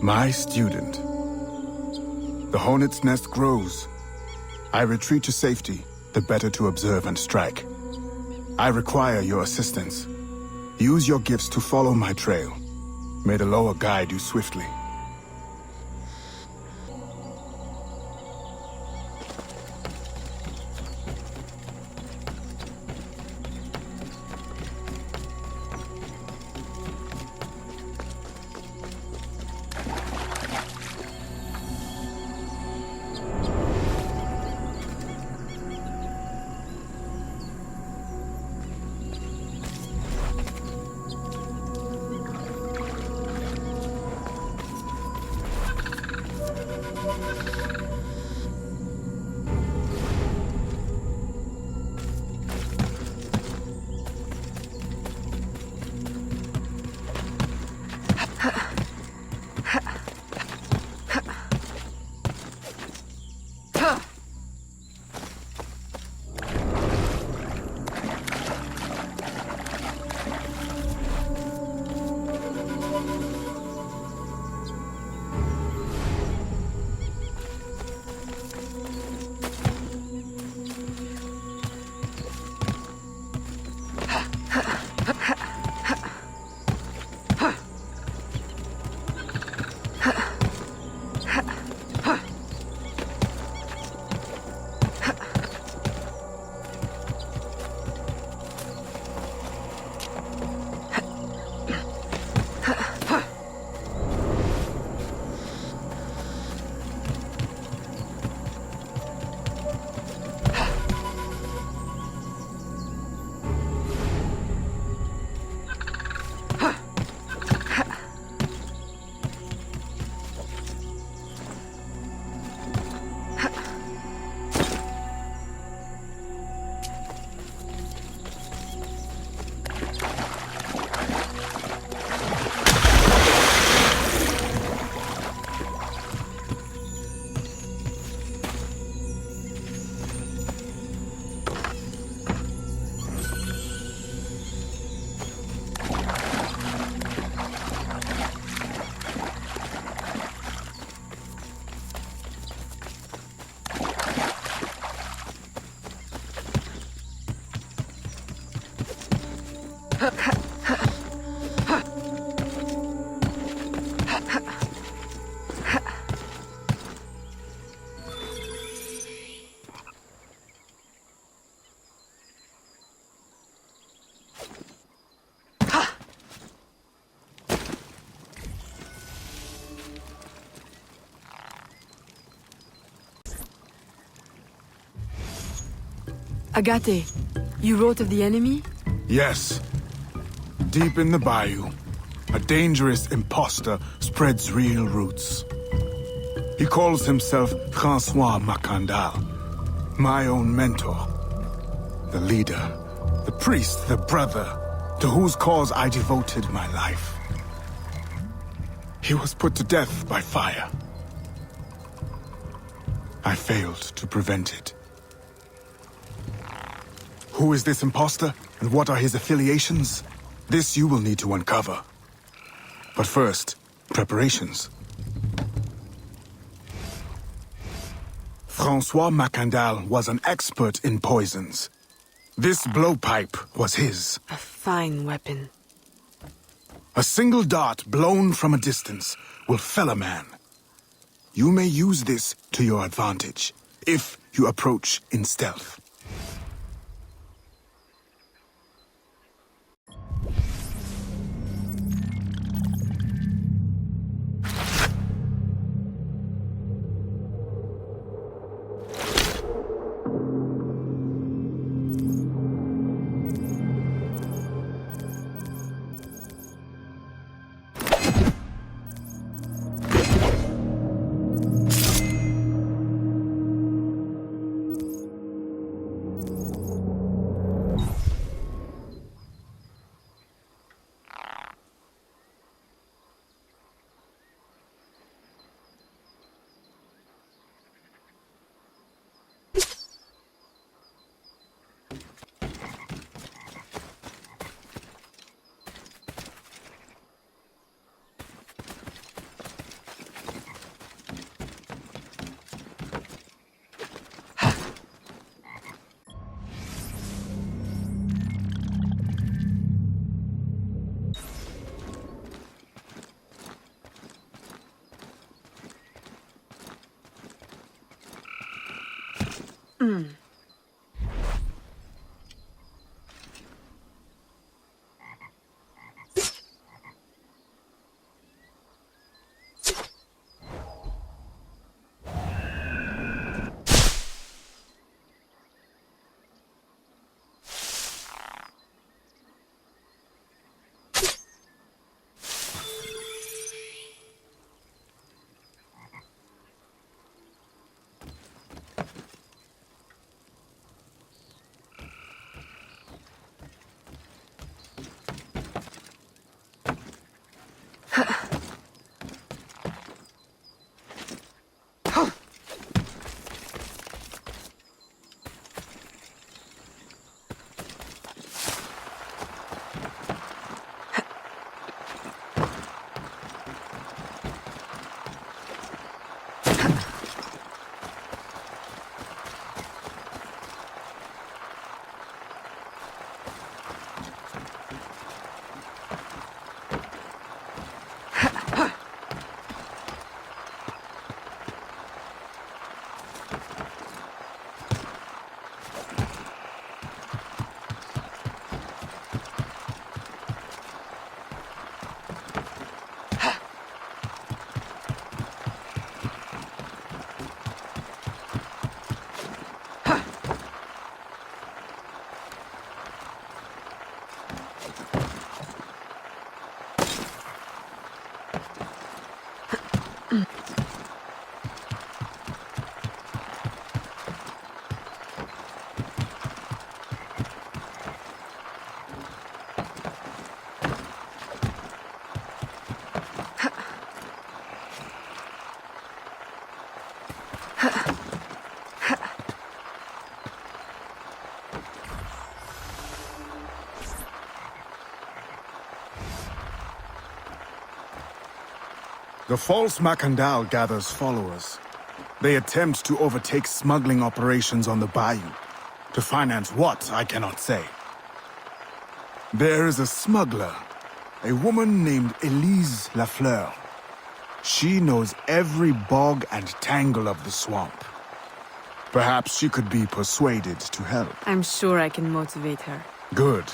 My student. The hornet's nest grows. I retreat to safety, the better to observe and strike. I require your assistance. Use your gifts to follow my trail. May the lower guide you swiftly. Agate, you wrote of the enemy? Yes. Deep in the bayou, a dangerous imposter spreads real roots. He calls himself Francois Macandal, my own mentor. The leader, the priest, the brother, to whose cause I devoted my life. He was put to death by fire. I failed to prevent it. Who is this imposter, and what are his affiliations? This you will need to uncover. But first, preparations. Francois Macandal was an expert in poisons. This blowpipe was his. A fine weapon. A single dart blown from a distance will fell a man. You may use this to your advantage, if you approach in stealth. The false Macandal gathers followers. They attempt to overtake smuggling operations on the bayou. To finance what, I cannot say. There is a smuggler, a woman named Elise Lafleur. She knows every bog and tangle of the swamp. Perhaps she could be persuaded to help. I'm sure I can motivate her. Good.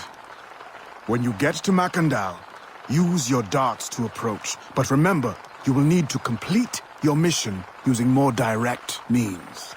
When you get to Macandal, use your darts to approach. But remember, you will need to complete your mission using more direct means.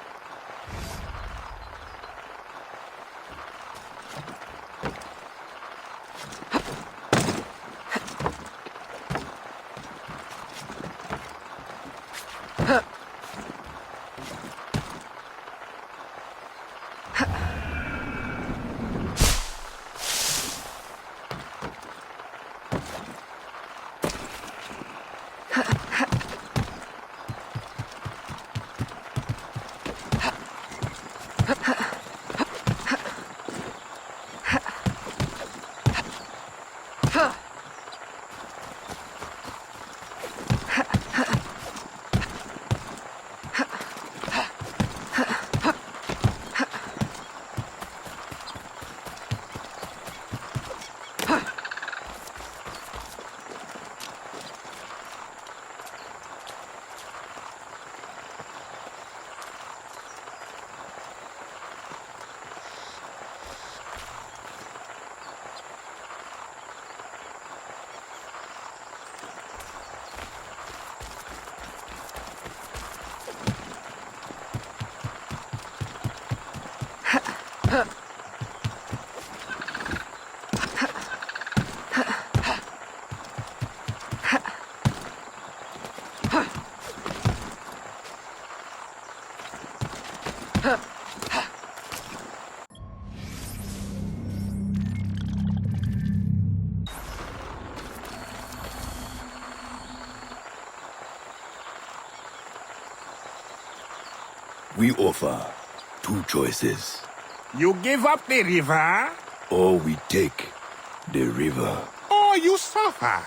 We offer two choices. You give up the river, Or we take the river. or you suffer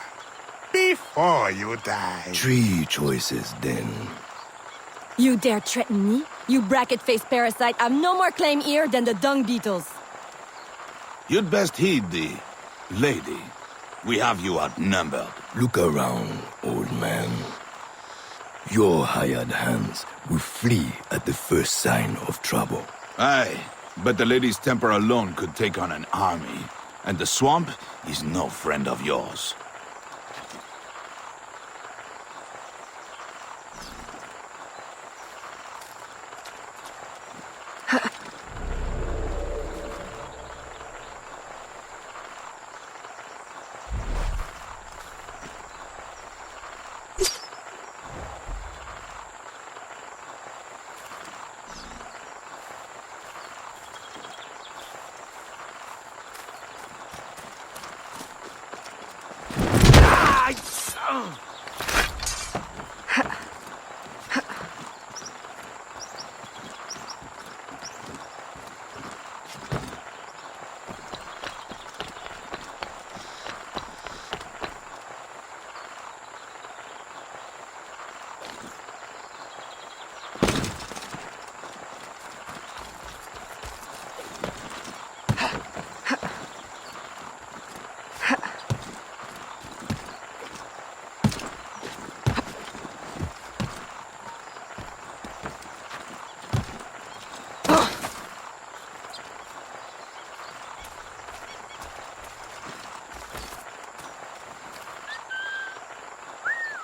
before you die. Three choices then. You dare threaten me? You bracket-faced parasite, I've no more claim here than the dung beetles. You'd best heed thee, lady. We have you outnumbered. Look around, old man. Your hired hands will flee at the first sign of trouble. Aye, but the lady's temper alone could take on an army. And the swamp is no friend of yours.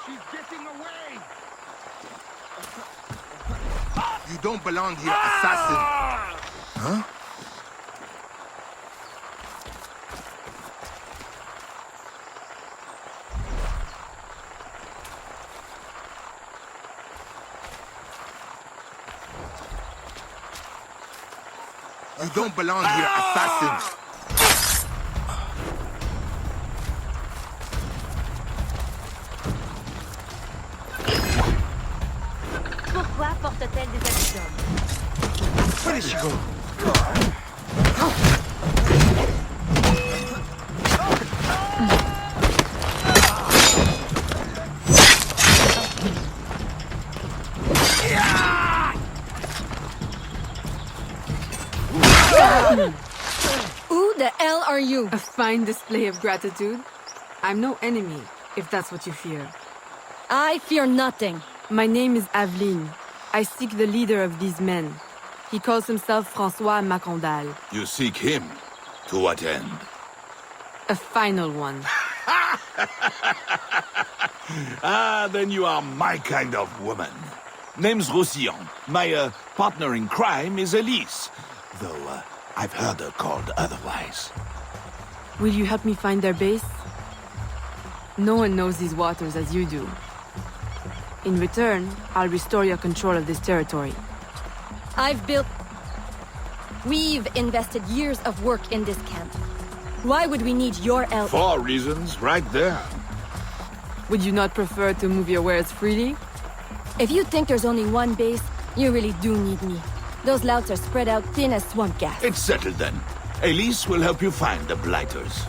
She's getting away! You don't belong here, assassin! Huh? You don't belong here, assassin! Pourquoi porte-t-elle des habits d'homme? Where did she go? Who the hell are you? A fine display of gratitude. I'm no enemy, if that's what you fear. I fear nothing. My name is Aveline. I seek the leader of these men. He calls himself François Macandal. You seek him? To what end? A final one. Ah, then you are my kind of woman. Name's Roussillon. My partner in crime is Elise. Though, I've heard her called otherwise. Will you help me find their base? No one knows these waters as you do. In return, I'll restore your control of this territory. We've invested years of work in this camp. Why would we need your help? 4 reasons, right there. Would you not prefer to move your wares freely? If you think there's only one base, you really do need me. Those louts are spread out thin as swamp gas. It's settled then. Elise will help you find the Blighters.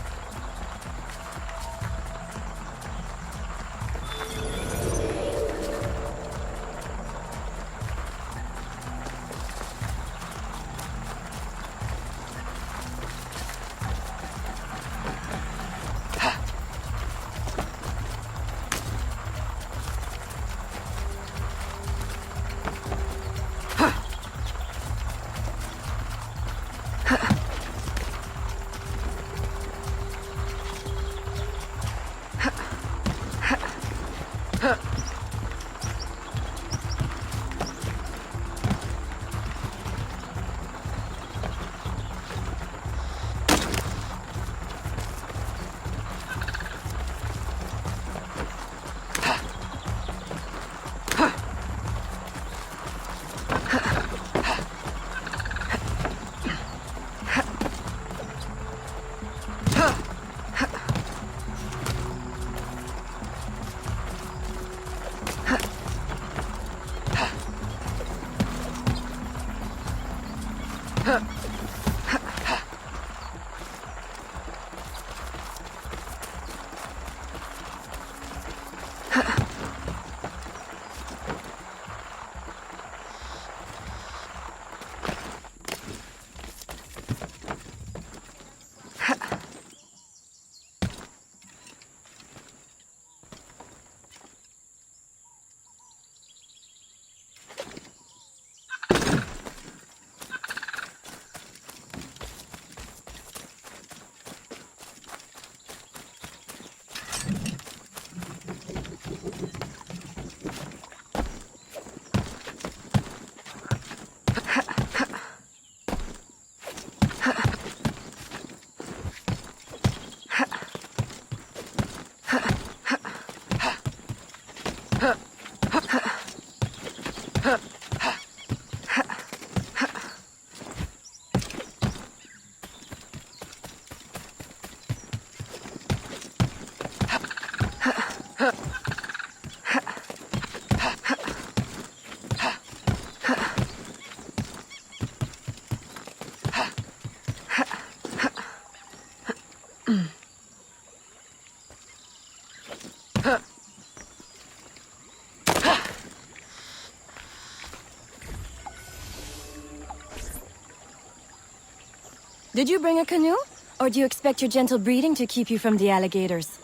Did you bring a canoe? Or do you expect your gentle breeding to keep you from the alligators?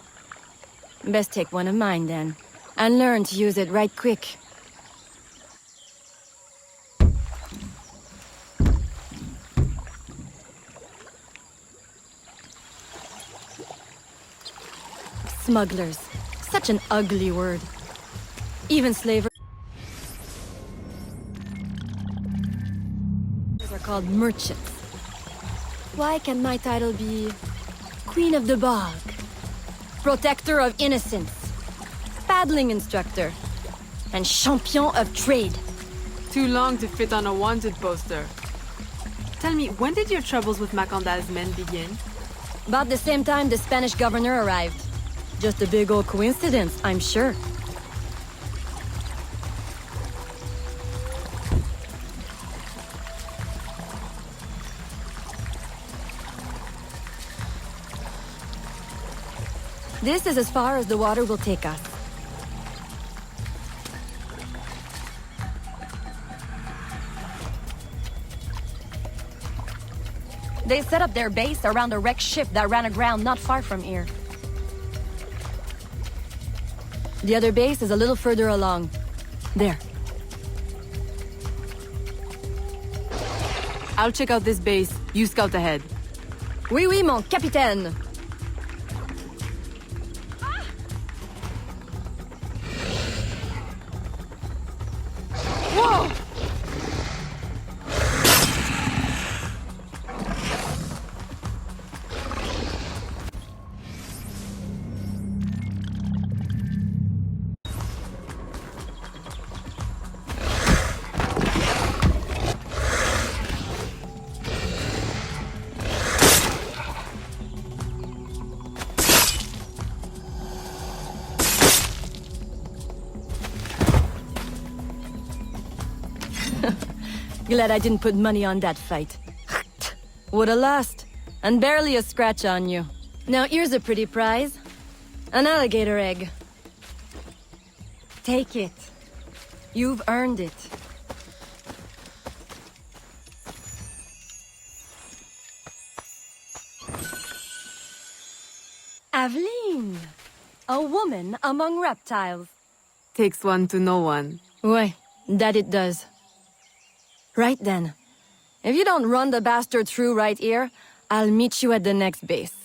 Best take one of mine, then. And learn to use it right quick. Smugglers. Such an ugly word. Even slavers are called merchants. Why can my title be Queen of the Bog, Protector of Innocence, Paddling Instructor, and Champion of Trade? Too long to fit on a wanted poster. Tell me, when did your troubles with Macandal's men begin? About the same time the Spanish governor arrived. Just a big old coincidence, I'm sure. This is as far as the water will take us. They set up their base around a wrecked ship that ran aground not far from here. The other base is a little further along. There. I'll check out this base. You scout ahead. Oui, oui, mon capitaine. Whoa! Glad I didn't put money on that fight. Woulda lost. And barely a scratch on you. Now here's a pretty prize. An alligator egg. Take it. You've earned it. Aveline! A woman among reptiles. Takes one to know one. Ouais, that it does. Right then. If you don't run the bastard through right here, I'll meet you at the next base.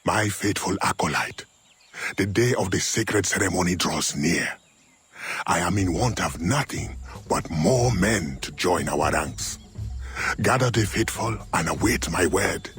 My faithful acolyte, the day of the sacred ceremony draws near. I am in want of nothing but more men to join our ranks. Gather the faithful and await my word.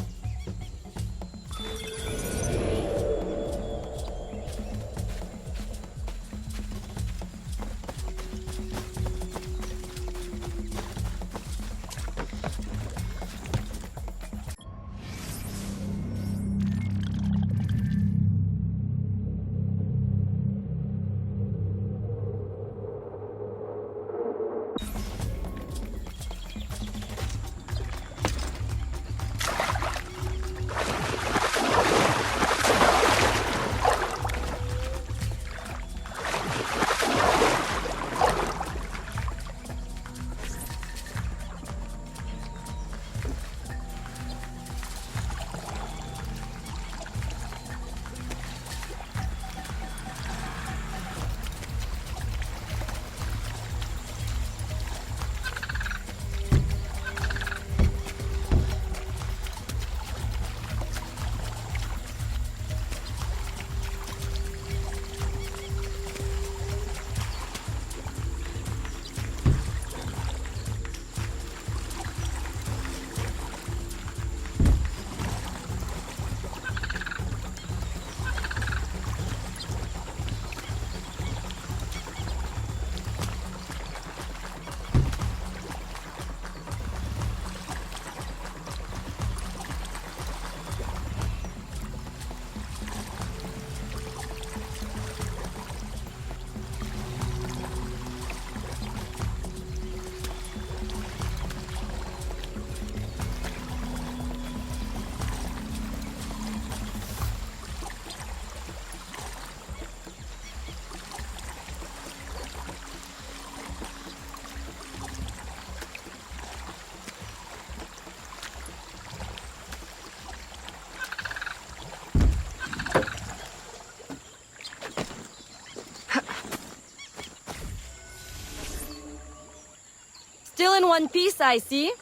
Still in one piece, I see.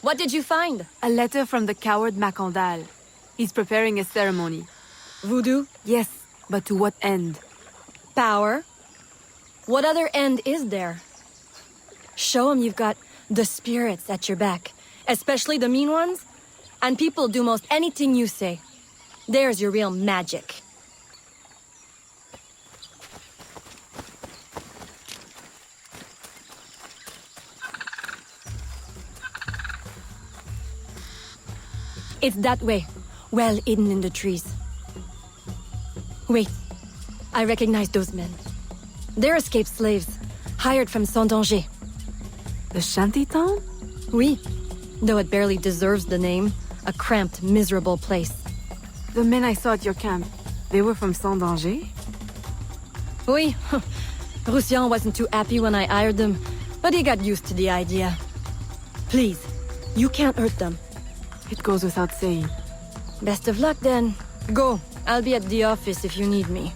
What did you find? A letter from the coward Macandal. He's preparing a ceremony. Voodoo? Yes, but to what end? Power? What other end is there? Show him you've got the spirits at your back, especially the mean ones, and people do most anything you say. There's your real magic. It's that way, well hidden in the trees. Wait, I recognize those men. They're escaped slaves, hired from Saint-Danger. The shanty town? Oui, though it barely deserves the name. A cramped, miserable place. The men I saw at your camp, they were from Saint-Danger? Oui, Roussillon wasn't too happy when I hired them, but he got used to the idea. Please, you can't hurt them. It goes without saying. Best of luck then. Go, I'll be at the office if you need me.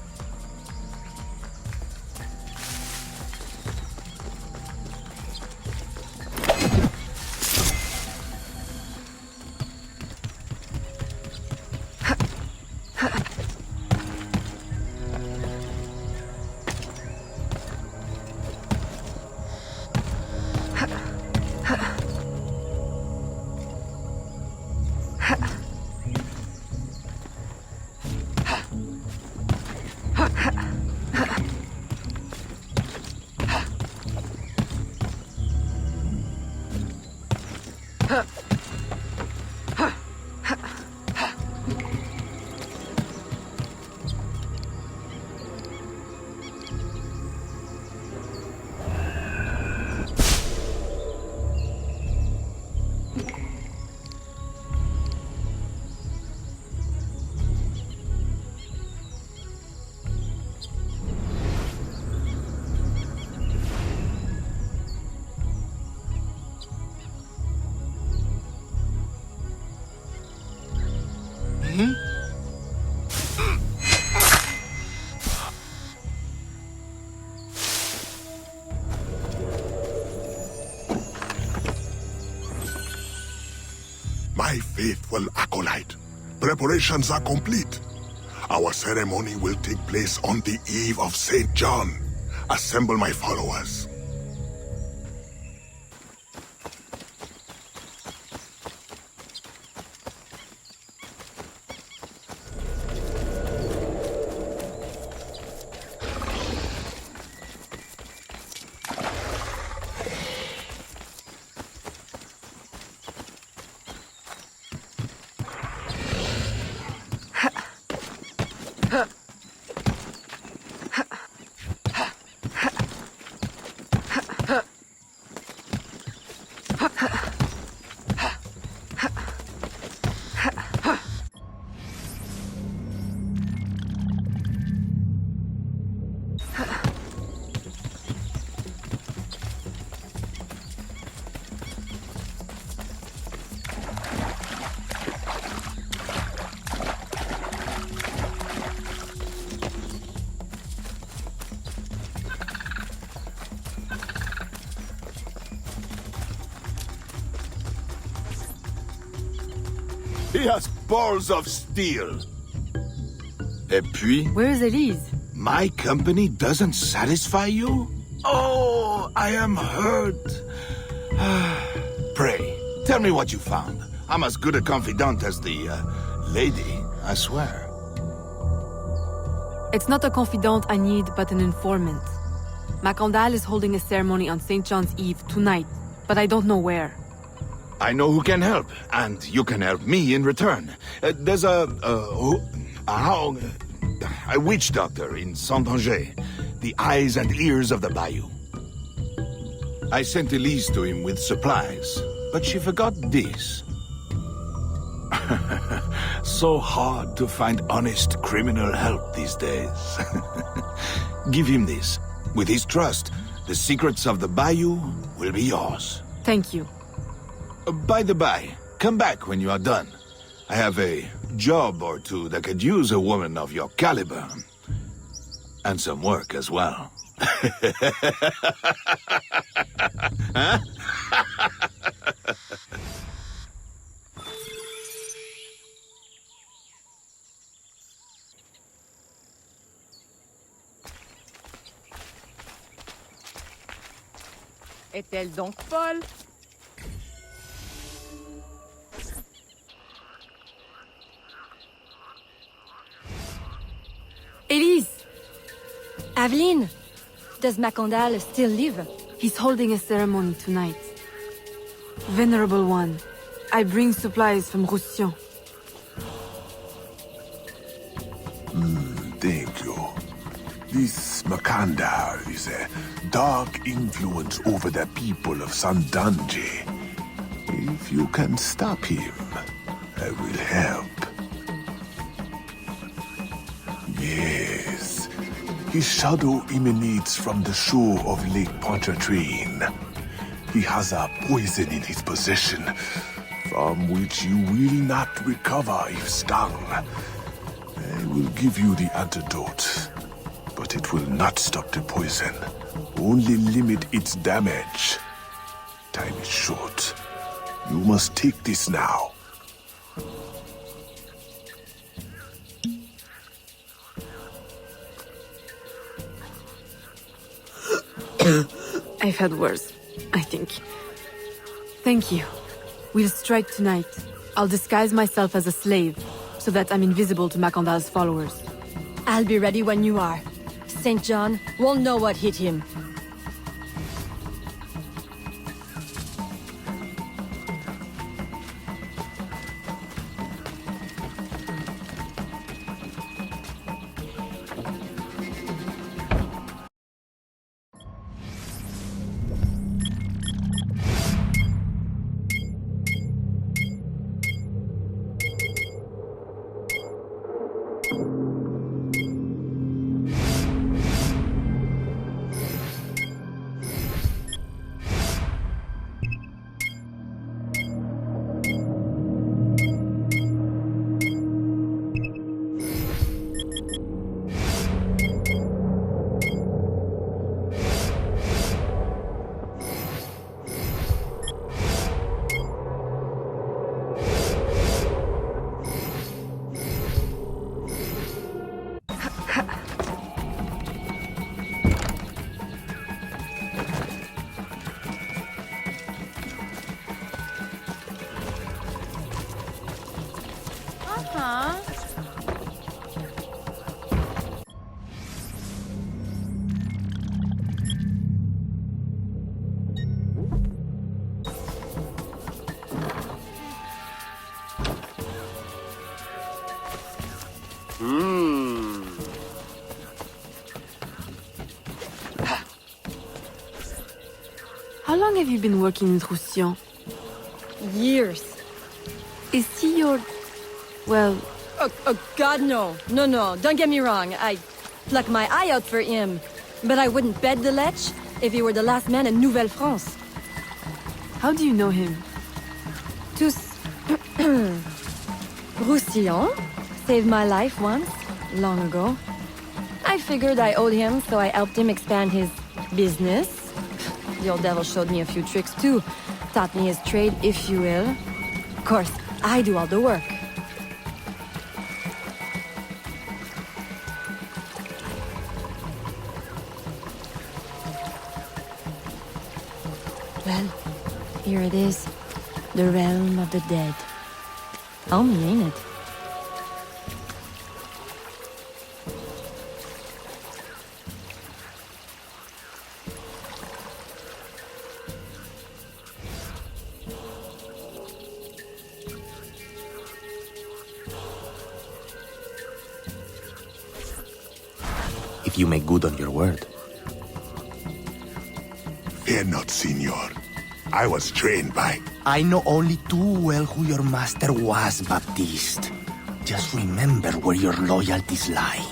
My faithful acolyte, preparations are complete. Our ceremony will take place on the eve of St. John. Assemble my followers. He has balls of steel. Et puis, Where is Elise? my company doesn't satisfy you? Oh, I am hurt. Pray, tell me what you found. I'm as good a confidant as the, lady, I swear. It's not a confidant I need, but an informant. Macandal is holding a ceremony on St. John's Eve tonight, but I don't know where. I know who can help, and you can help me in return. There's a witch doctor in Saint-Danger, the eyes and ears of the bayou. I sent Elise to him with supplies, but she forgot this. So hard to find honest criminal help these days. Give him this. With his trust, the secrets of the bayou will be yours. Thank you. By the by, come back when you are done. I have a job or two that could use a woman of your caliber. And some work as well. Huh? Est-elle donc folle? Elise! Aveline! Does Macandal still live? He's holding a ceremony tonight. Venerable One, I bring supplies from Roussillon. Thank you. This Makandar is a dark influence over the people of Sandanji. If you can stop him, I will help. Yes. His shadow emanates from the shore of Lake Pontchartrain. He has a poison in his possession, from which you will not recover if stung. I will give you the antidote, but it will not stop the poison, only limit its damage. Time is short. You must take this now. I've had worse, I think. Thank you. We'll strike tonight. I'll disguise myself as a slave, so that I'm invisible to Macandal's followers. I'll be ready when you are. St. John won't know what hit him. How long have you been working with Roussillon? Years. Is he your... well... Oh, God, no. No, don't get me wrong. I pluck my eye out for him. But I wouldn't bet the lech if he were the last man in Nouvelle-France. How do you know him? Tous... Roussillon saved my life once, long ago. I figured I owed him, so I helped him expand his business. The old devil showed me a few tricks too. Taught me his trade, if you will. Of course, I do all the work. Well, here it is. The realm of the dead. Homey, ain't it? If you make good on your word. Fear not, Signor. I was trained by... I know only too well who your master was, Baptiste. Just remember where your loyalties lie.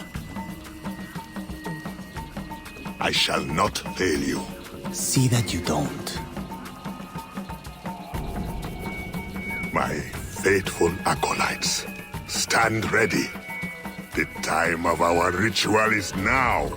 I shall not fail you. See that you don't. My faithful acolytes, stand ready. The time of our ritual is now.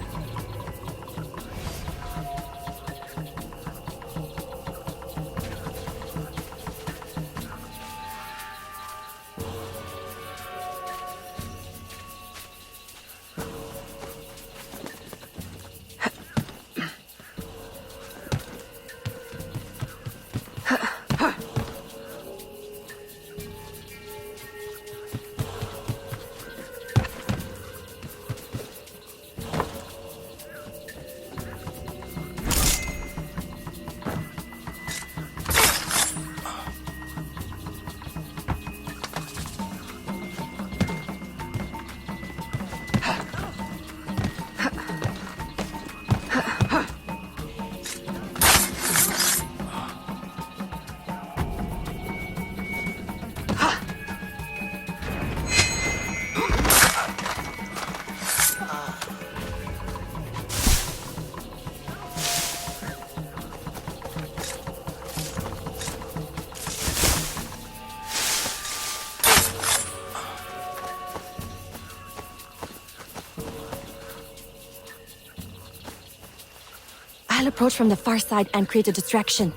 approach from the far side and create a distraction.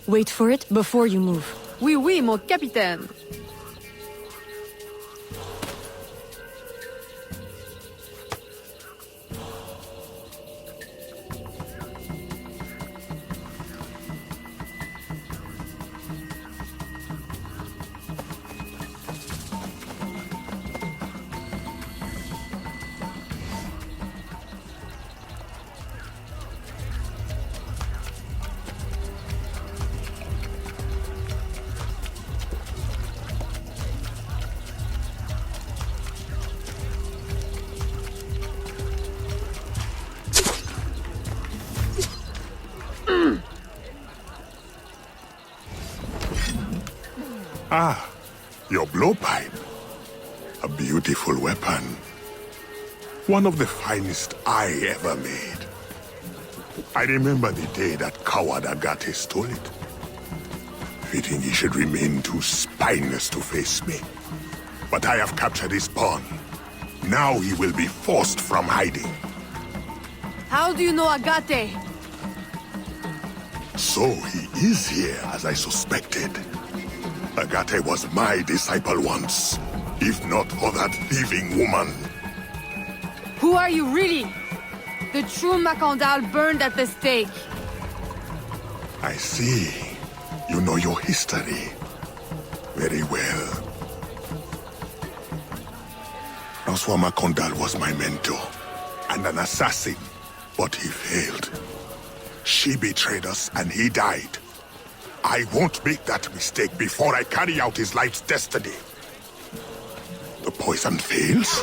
Wait for it before you move. Oui, oui, mon capitaine. Ah, your blowpipe. A beautiful weapon. One of the finest I ever made. I remember the day that coward Agate stole it. Fitting he should remain too spineless to face me. But I have captured his pawn. Now he will be forced from hiding. How do you know Agate? So he is here as I suspected. Agate was my disciple once, if not for that thieving woman. Who are you really? The true Macandal burned at the stake. I see. You know your history very well. Francois Macandal was my mentor and an assassin, but he failed. She betrayed us and he died. I won't make that mistake before I carry out his life's destiny. The poison fails?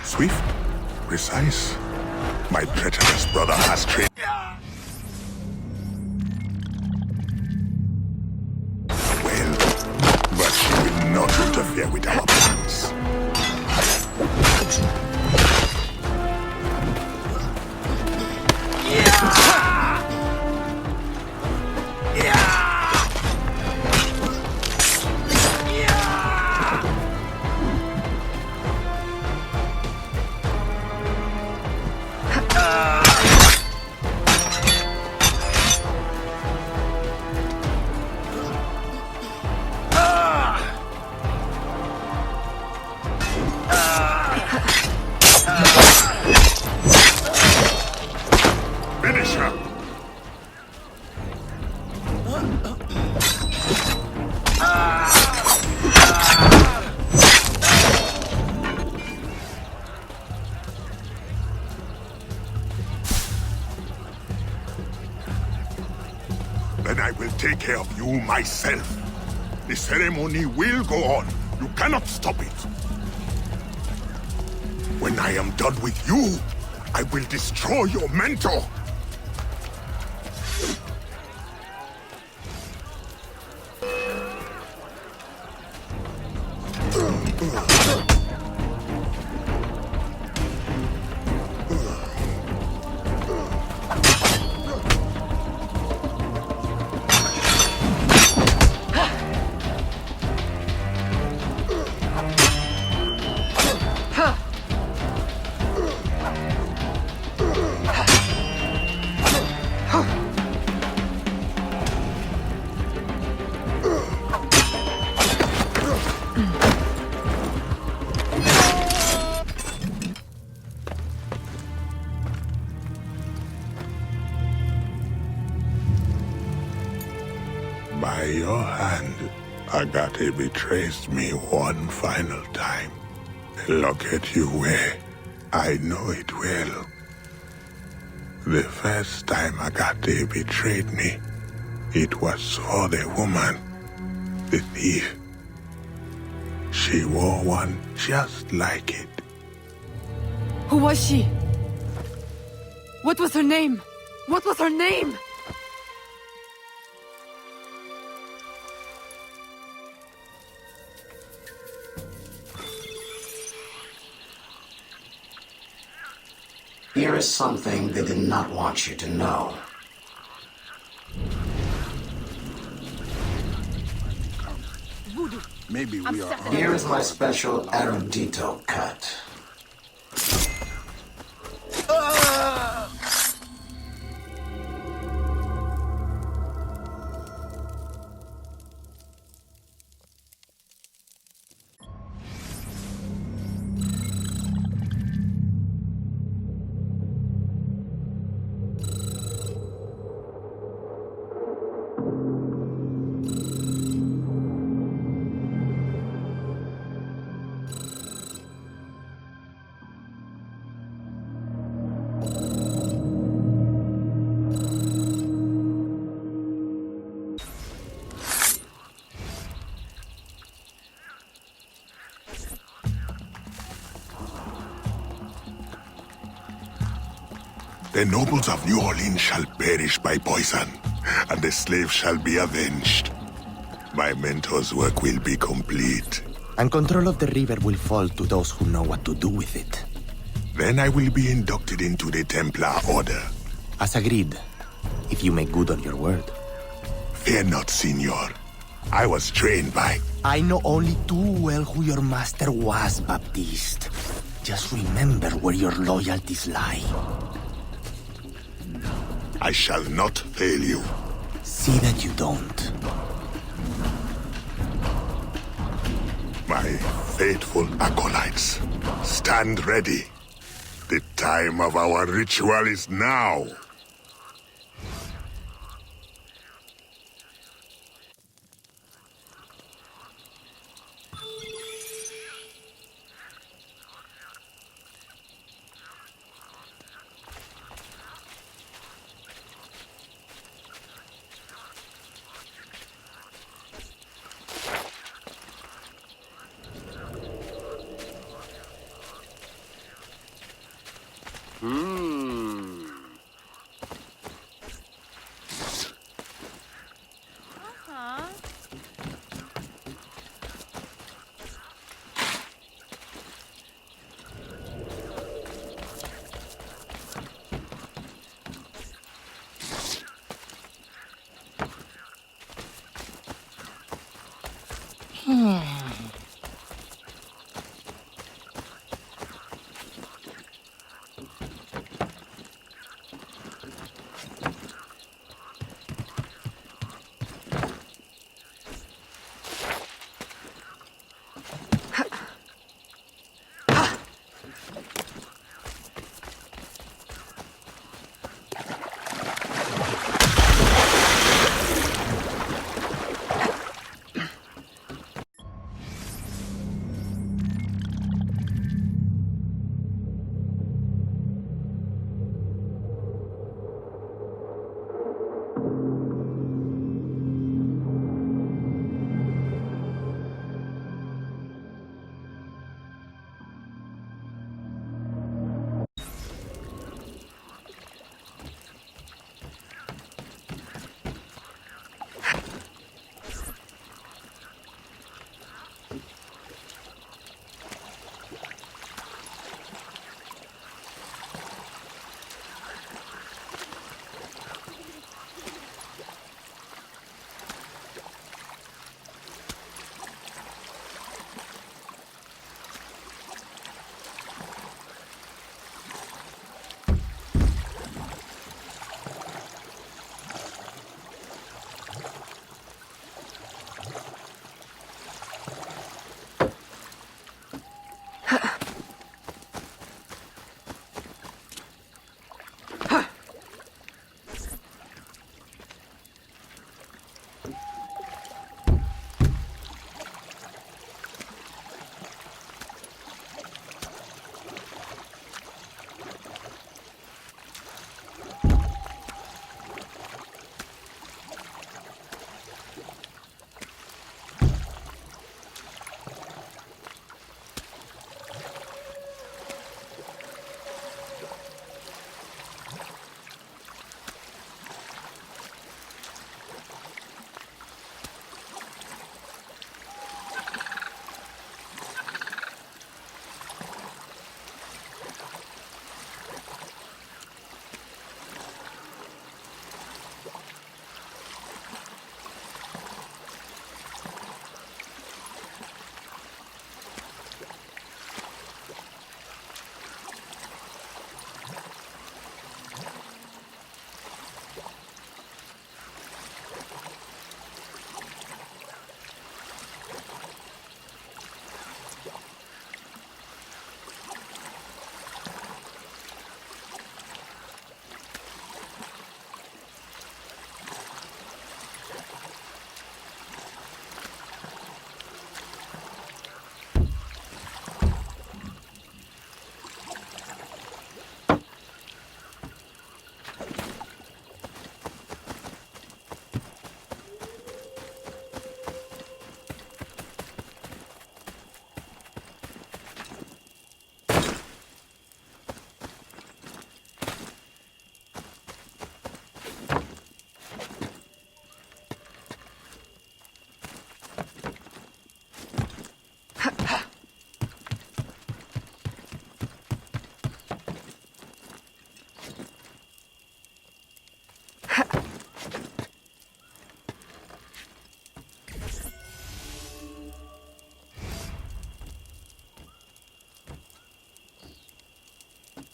Swift, precise. My treacherous brother has trained. Well, but she will not interfere with our plans. Finish her! Then I will take care of you myself. The ceremony will go on. You cannot stop it. When I am done with you, I will destroy your mentor. By your hand, Agate betrays me one final time. Look at you where I know it well. The first time Agate betrayed me, it was for the woman, the thief. She wore one just like it. Who was she? What was her name? What was her name? Here is something they did not want you to know. Maybe we are. Here is my special erudito cut. The nobles of New Orleans shall perish by poison, and the slaves shall be avenged. My mentor's work will be complete. And control of the river will fall to those who know what to do with it. Then I will be inducted into the Templar Order. As agreed, if you make good on your word. Fear not, Signor. I was trained by... I know only too well who your master was, Baptiste. Just remember where your loyalties lie. I shall not fail you. See that you don't. My faithful acolytes, stand ready. The time of our ritual is now.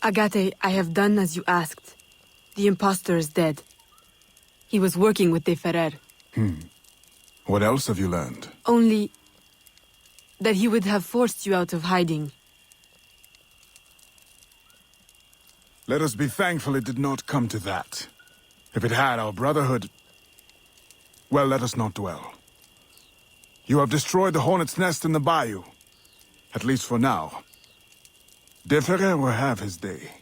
Agate, I have done as you asked. The impostor is dead. He was working with De Ferrer. What else have you learned? Only that he would have forced you out of hiding. Let us be thankful it did not come to that. If it had, our brotherhood... Well, let us not dwell. You have destroyed the hornet's nest in the bayou. At least for now. De Ferrer will have his day.